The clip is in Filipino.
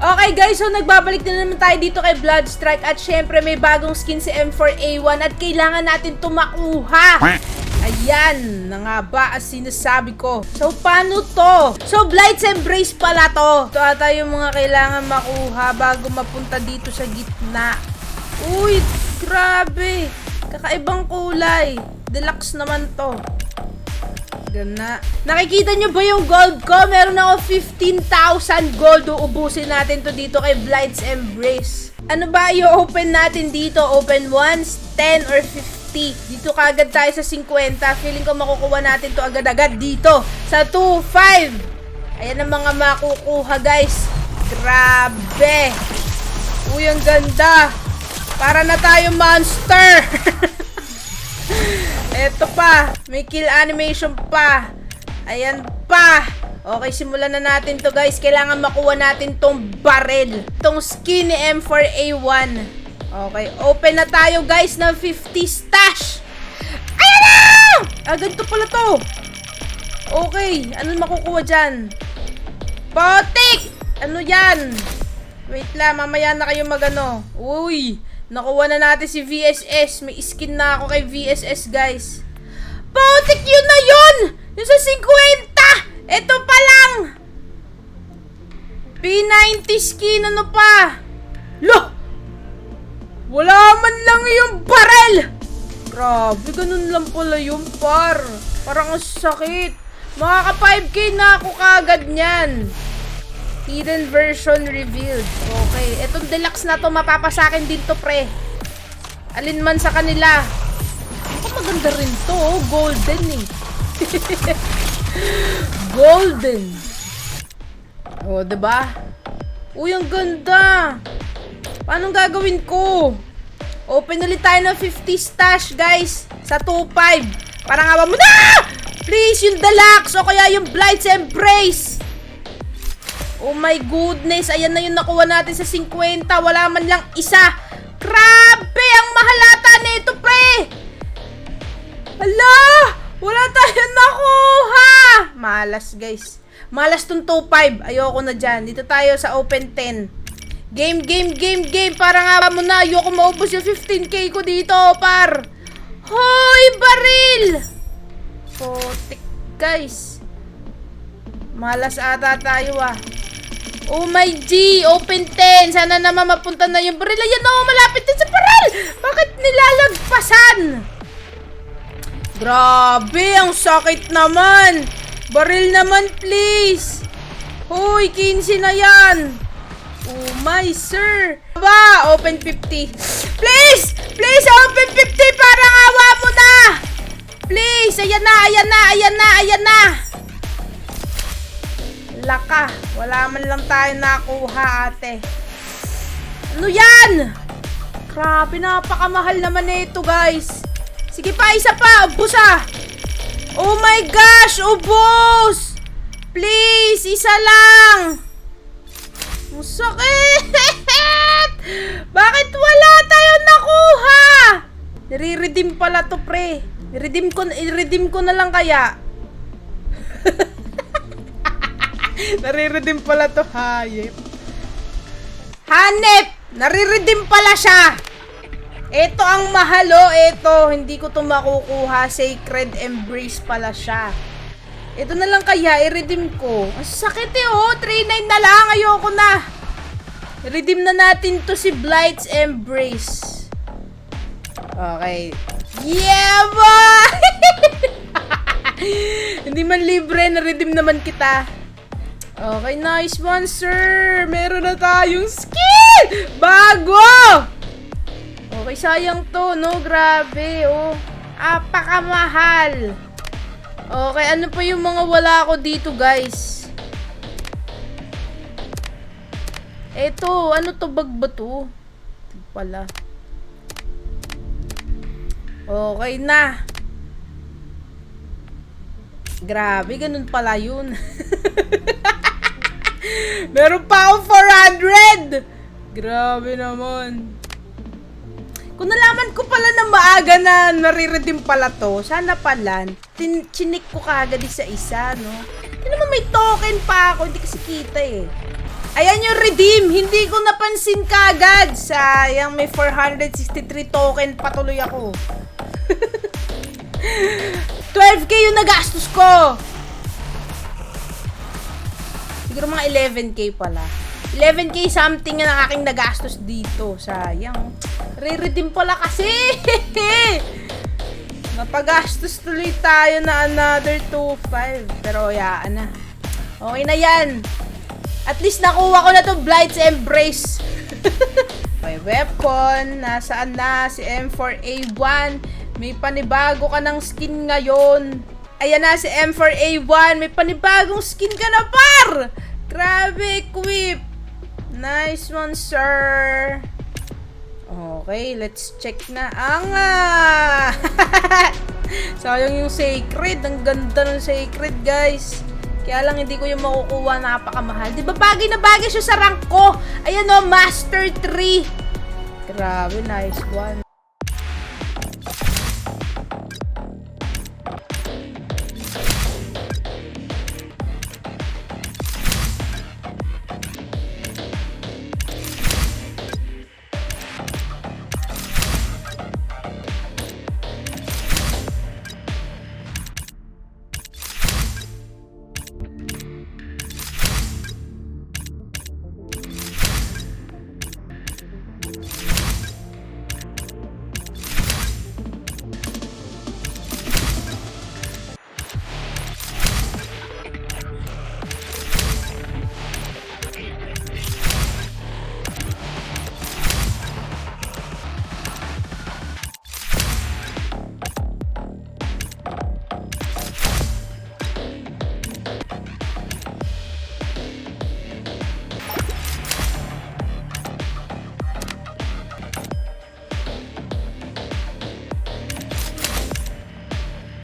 Okay guys, so nagbabalik na naman tayo dito kay Bloodstrike at syempre may bagong skin si M4A1 at kailangan natin ito makuha. Ayan na nga ba ang sinasabi ko. So paano to? So Blight's Embrace pala to. Ito ata yung mga kailangan makuha bago mapunta dito sa gitna. Uy, grabe. Kakaibang kulay. Deluxe naman to. Gana. Nakikita nyo ba yung gold ko? Meron ako 15,000 gold. Uubusin natin to dito kay Blight's Embrace. Ano ba i-open natin dito? Open once, 10 or 50. Dito kagad tayo sa 50. Feeling ko makukuha natin to agad-agad dito sa 2.5. Ayan ang mga makukuha guys. Grabe. Uy, ang ganda. Para na tayo monster. Eto pa, may kill animation pa. Ayan pa. Okay, simulan na natin to guys. Kailangan makuha natin tong barrel. Tong skin ni M4A1. Okay, open na tayo guys ng 50 stash. Ayan na! Ganito pala to. Okay, ano makukuha dyan? Potik! Ano yan? Wait lang, mamaya na kayo magano. Uy, nakuha na natin si VSS. May skin na ako kay VSS, guys. Potik, yun na yun! Yung sa 50! Ito pa lang! P90 skin, ano pa? Loh! Wala man lang yung barrel! Grabe, ganun lang pala yung par. Parang ang sakit. Makaka 5k na ako kagad niyan. Hidden version revealed. Okay. Etong deluxe na to, mapapasakin din to, pre. Alin man sa kanila. Ako maganda rin to, oh. Golden eh. Golden. Oh, diba? Uy, ang ganda. Paano gagawin ko? Open ulit tayo ng 50 stash, guys. Sa 2.5. Parang awa mo na! Please, yung deluxe o kaya yung Blight's Embrace. Oh my goodness, ayan na yung nakuha natin sa 50. Wala man lang isa. Grabe, ang mahalata nito, pre. Hala, wala tayong nakuha. Malas, guys. Malas tong 2.5. Ayoko na dyan. Dito tayo sa open 10. Game. Para nga mo na, ayoko maubos yung 15k ko dito, par. Hoy, baril. Potik, guys. Malas ata tayo, ah. Oh my G, open 10. Sana naman mapunta na yung baril. Ayan na, malapit din sa baril. Bakit nilalagpasan? Grabe, ang sakit naman. Baril naman, please. Hoy, 15 na yan. Oh my sir. Ba, open 50. Please, open 50. Parang awa mo na. Please, ayan na. Laka, wala man lang tayo nakuha, ate. Ano yan? Grabe, napakamahal naman nito, guys. Sige pa, isa pa, ubos ah. Oh my gosh, ubos. Please, isa lang. Masakit. Bakit wala tayo nakuha? Nire-redeem pala to, pre. I-redeem ko na lang kaya. Nare-redeem pala to, hayep. Hanep! Nare-redeem pala siya. Ito ang mahal, oh. Ito, hindi ko to makukuha. Sacred Embrace pala siya. Ito na lang kaya, i-redeem ko. Ang sakit eh, oh. 3.9 na lang. Ayoko na. Redeem na natin to si Blight's Embrace. Okay. Yeah, boy! Hindi man libre, na-redeem naman kita. Okay, nice one, sir. Meron na tayong skin! Bago! Okay, sayang to, no? Grabe, oh. Apakamahal. Okay, ano pa yung mga wala ko dito, guys? Eto, ano to? Bag ba to? Pala. Okay na. Grabe, ganun pala yun. Meron pa akong 400! Grabe naman. Kung nalaman ko pala na maaga na nare-redeem pala to, sana pala, chinik ko kagad isa-isa, no? Hindi naman may token pa ako, hindi kasi kita eh. Ayan yung redeem. Hindi ko napansin kagad. Sayang, may 463 token patuloy ako. 12k yung nagastos ko. Siguro mga 11k pala. 11k something ang aking nagastos dito. Sayang. Re-redeem pala kasi. Napagastos tuloy tayo na another 2.5. Pero yaan na. Okay na yan. At least nakuha ko na to Blight's Embrace. May weapon. Nasaan na si M4A1? May panibago ka ng skin ngayon. Ayan na si M4A1. May panibagong skin ka na, par! Grabe, equip. Nice one, sir. Okay, let's check na. Sayang yung Sacred. Ang ganda ng Sacred, guys. Kaya lang hindi ko yung makukuha, napakamahal. Di ba bagay na bagay siya sa rank ko? Ayan o, Master 3. Grabe, nice one.